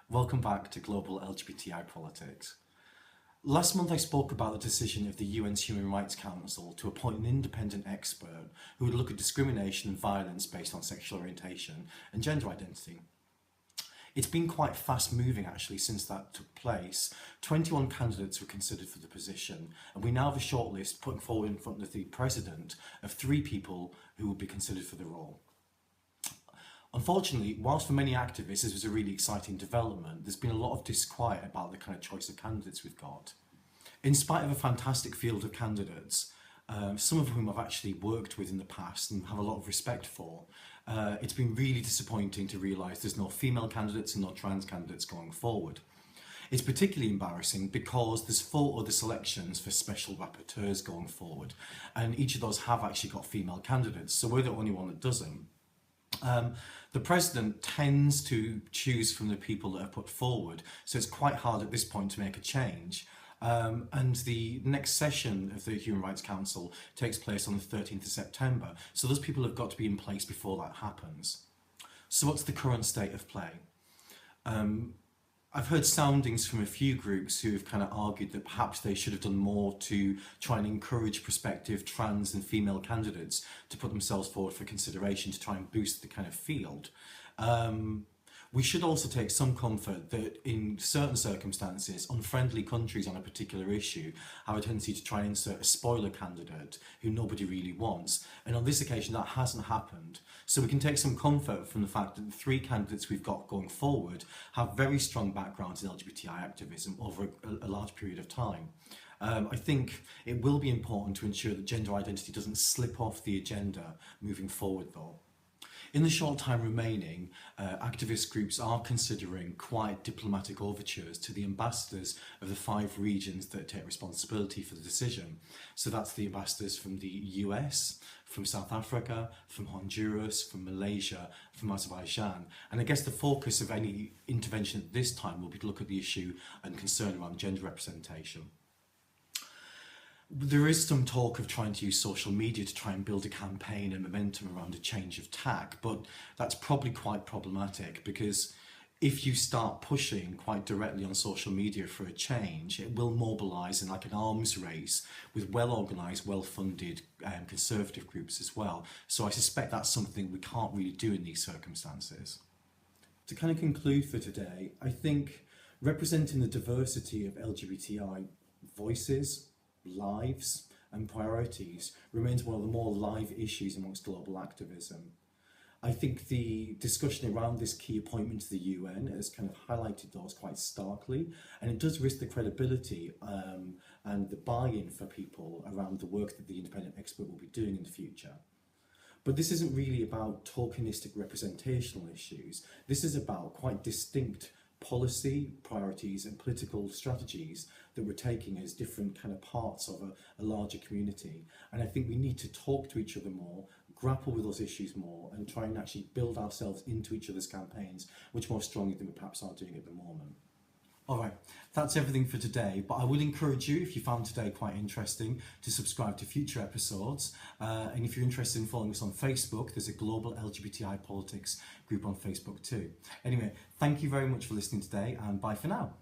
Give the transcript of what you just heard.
Welcome back to Global LGBTI Politics. Last month I spoke about the decision of the UN's Human Rights Council to appoint an independent expert who would look at discrimination and violence based on sexual orientation and gender identity. It's been quite fast moving actually since that took place. 21 candidates were considered for the position, and we now have a shortlist putting forward in front of the President of 3 people who will be considered for the role. Unfortunately, whilst for many activists this was a really exciting development, there's been a lot of disquiet about the kind of choice of candidates we've got. In spite of a fantastic field of candidates, some of whom I've actually worked with in the past and have a lot of respect for, it's been really disappointing to realise there's no female candidates and no trans candidates going forward. It's particularly embarrassing because there's 4 other selections for special rapporteurs going forward, and each of those have actually got female candidates, so we're the only one that doesn't. The President tends to choose from the people that are put forward, so it's quite hard at this point to make a change. And the next session of the Human Rights Council takes place on the 13th of September, so those people have got to be in place before that happens. So what's the current state of play? I've heard soundings from a few groups who have kind of argued that perhaps they should have done more to try and encourage prospective trans and female candidates to put themselves forward for consideration to try and boost the kind of field. We should also take some comfort that in certain circumstances, unfriendly countries on a particular issue have a tendency to try and insert a spoiler candidate who nobody really wants. And on this occasion, that hasn't happened. So we can take some comfort from the fact that the 3 candidates we've got going forward have very strong backgrounds in LGBTI activism over a large period of time. I think it will be important to ensure that gender identity doesn't slip off the agenda moving forward though. In the short time remaining, activist groups are considering quite diplomatic overtures to the ambassadors of the 5 regions that take responsibility for the decision. So that's the ambassadors from the US, from South Africa, from Honduras, from Malaysia, from Azerbaijan. And I guess the focus of any intervention at this time will be to look at the issue and concern around gender representation. There is some talk of trying to use social media to try and build a campaign and momentum around a change of tack, but that's probably quite problematic because if you start pushing quite directly on social media for a change, it will mobilise in like an arms race with well-organised, well-funded conservative groups as well. So I suspect that's something we can't really do in these circumstances. To kind of conclude for today, I think representing the diversity of LGBTI voices, lives and priorities remains one of the more live issues amongst global activism. I think the discussion around this key appointment to the UN has kind of highlighted those quite starkly, and it does risk the credibility and the buy-in for people around the work that the independent expert will be doing in the future. But this isn't really about tokenistic representational issues. This is about quite distinct policy, priorities and political strategies that we're taking as different kind of parts of a larger community. And I think we need to talk to each other more, grapple with those issues more and try and actually build ourselves into each other's campaigns much more strongly than we perhaps are doing at the moment. Alright, that's everything for today, but I would encourage you, if you found today quite interesting, to subscribe to future episodes. And if you're interested in following us on Facebook, there's a Global LGBTI Politics group on Facebook too. Anyway, thank you very much for listening today, and bye for now.